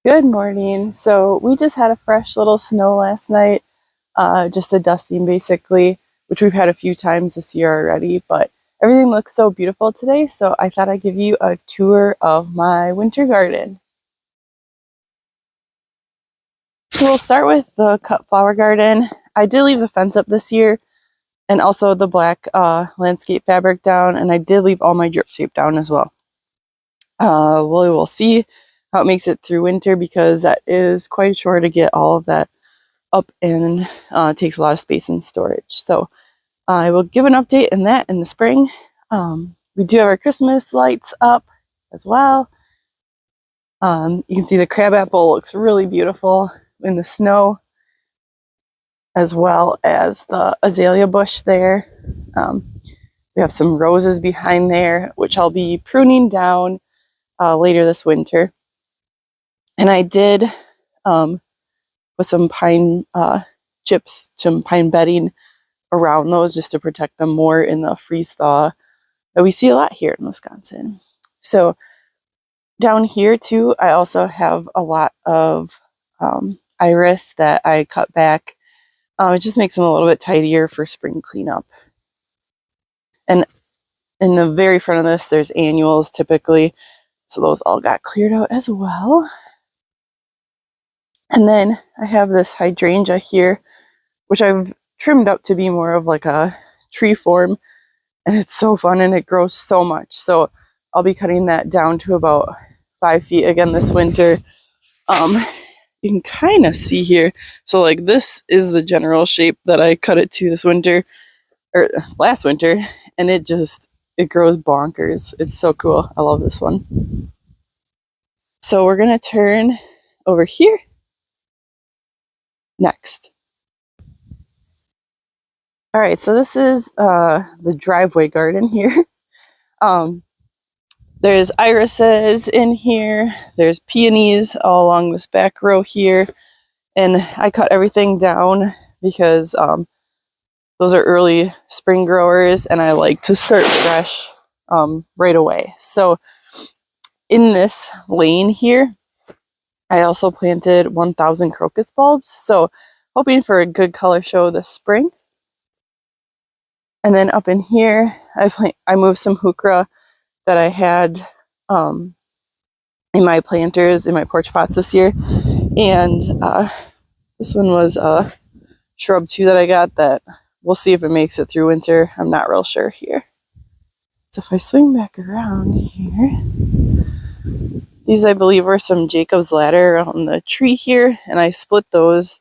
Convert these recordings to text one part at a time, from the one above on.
Good morning. So we just had a fresh little snow last night, just a dusting basically, which we've had a few times this year already, but everything looks so beautiful today, so I thought I'd give you a tour of my winter garden. So we'll start with the cut flower garden. I did leave the fence up this year and also the black landscape fabric down, and I did leave all my drip tape down as well. We will see how it makes it through winter because that is quite a chore to get all of that up and takes a lot of space and storage. So I will give an update on that in the spring. We do have our Christmas lights up as well. You can see the crabapple looks really beautiful in the snow, as well as the azalea bush there. We have some roses behind there, which I'll be pruning down later this winter. And I did put some pine chips, some pine bedding around those just to protect them more in the freeze thaw that we see a lot here in Wisconsin. So down here too, I also have a lot of iris that I cut back. It just makes them a little bit tidier for spring cleanup. And in the very front of this, there's annuals typically. So those all got cleared out as well. And then I have this hydrangea here, which I've trimmed up to be more of like a tree form. And it's so fun and it grows so much. So I'll be cutting that down to about 5 feet again this winter. You can kind of see here. So like this is the general shape that I cut it to this winter, or last winter, and it grows bonkers. It's so cool. I love this one. So we're gonna turn over here next. All right, so this is the driveway garden here. There's irises in here. There's peonies all along this back row here. And I cut everything down because those are early spring growers and I like to start fresh right away. So in this lane here, I also planted 1,000 crocus bulbs. So hoping for a good color show this spring. And then up in here, I moved some heuchera that I had in my planters, in my porch pots this year. And this one was a shrub too that I got that we'll see if it makes it through winter. I'm not real sure here. So if I swing back around here, these I believe were some Jacob's ladder on the tree here, and I split those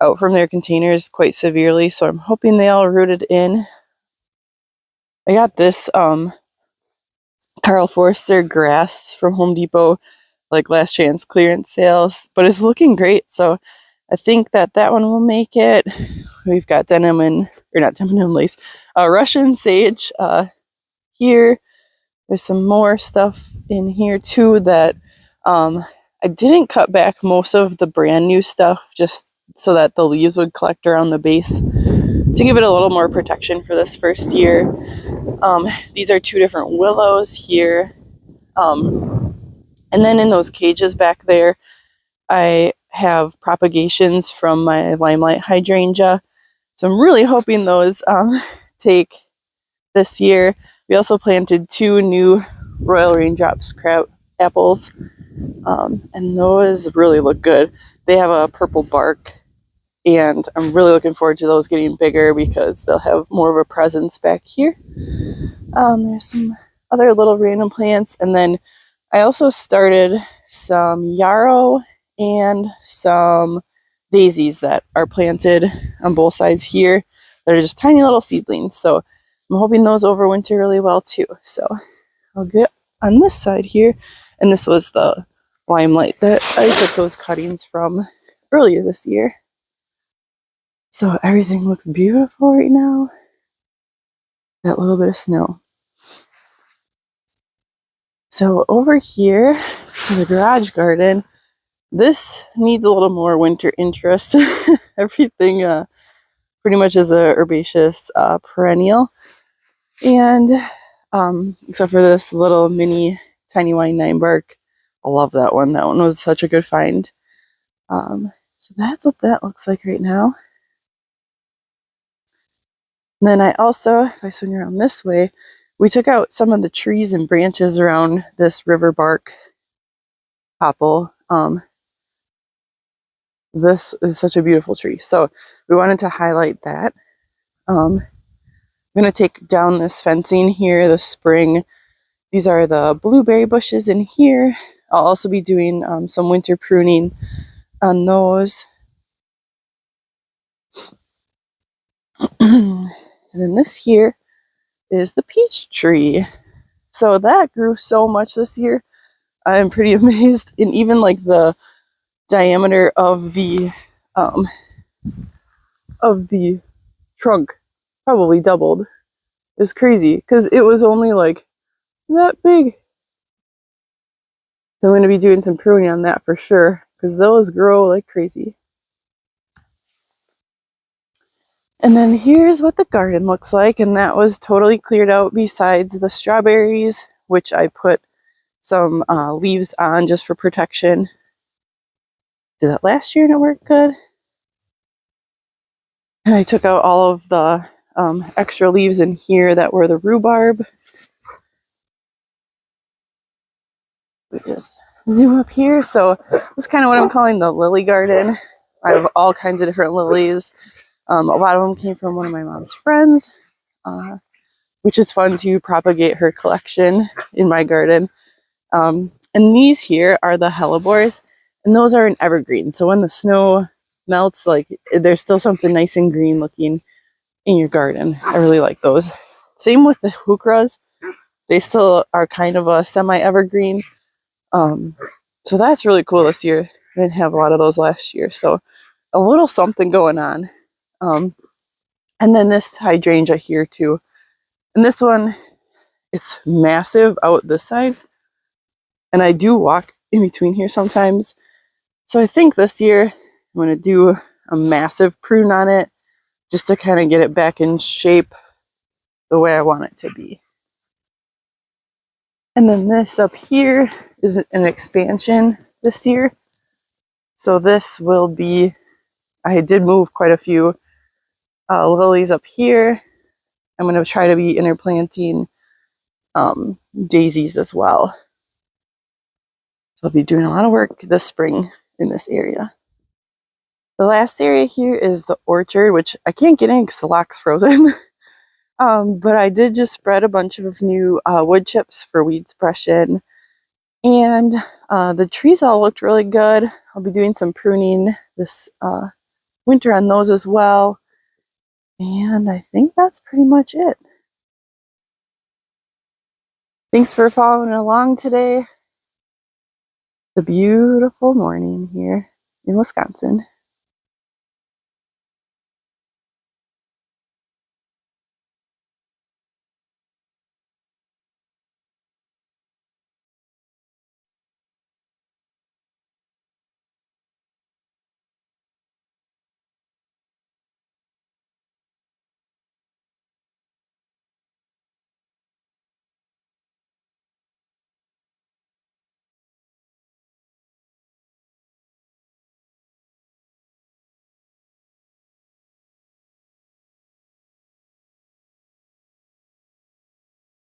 out from their containers quite severely, so I'm hoping they all rooted in. I got this Carl Forster grass from Home Depot, like last chance clearance sales, but it's looking great, so I think that one will make it. We've got denim and, or not denim and lace, Russian sage here. There's some more stuff in here too that I didn't cut back most of the brand new stuff just so that the leaves would collect around the base to give it a little more protection for this first year. These are 2 different willows here. And then in those cages back there, I have propagations from my limelight hydrangea. So I'm really hoping those take this year. We also planted 2 new Royal Raindrops crab apples, and those really look good. They have a purple bark, and I'm really looking forward to those getting bigger because they'll have more of a presence back here. There's some other little random plants, and then I also started some yarrow and some daisies that are planted on both sides here. They're just tiny little seedlings, so I'm hoping those overwinter really well too. So I'll get on this side here, and this was the limelight that I took those cuttings from earlier this year. So everything looks beautiful right now. That little bit of snow. So over here to the garage garden, this needs a little more winter interest. Everything pretty much is a herbaceous perennial. And except for this little mini tiny wine 9 bark I love that one. That one was such a good find. So that's what that looks like right now. And then I also, if I swing around this way, we took out some of the trees and branches around this river bark popple. This is such a beautiful tree. So we wanted to highlight that. I'm going to take down this fencing here this spring. These are the blueberry bushes in here. I'll also be doing some winter pruning on those. And then this here is the peach tree. So that grew so much this year. I'm pretty amazed. And even like the diameter of the trunk probably doubled. It's crazy because it was only like that big. So I'm going to be doing some pruning on that for sure because those grow like crazy. And then here's what the garden looks like, and that was totally cleared out besides the strawberries, which I put some leaves on just for protection. Did that last year and it worked good. And I took out all of the extra leaves in here that were the rhubarb. We just zoom up here. So this is kind of what I'm calling the lily garden. I have all kinds of different lilies. A lot of them came from one of my mom's friends, which is fun to propagate her collection in my garden. And these here are the hellebores, and those are an evergreen. So when the snow melts, like there's still something nice and green looking in your garden. I really like those. Same with the heucheras. They still are kind of a semi-evergreen. So that's really cool this year. I didn't have a lot of those last year. So a little something going on. And then this hydrangea here too. And this one, it's massive out this side. And I do walk in between here sometimes. So I think this year I'm going to do a massive prune on it just to kind of get it back in shape the way I want it to be. And then this up here is an expansion this year. So this will be, I did move quite a few lilies up here. I'm going to try to be interplanting daisies as well. So I'll be doing a lot of work this spring in this area. The last area here is the orchard, which I can't get in because the lock's frozen. But I did just spread a bunch of new wood chips for weed suppression. And the trees all looked really good. I'll be doing some pruning this winter on those as well. And I think that's pretty much it. Thanks for following along today. It's a beautiful morning here in Wisconsin.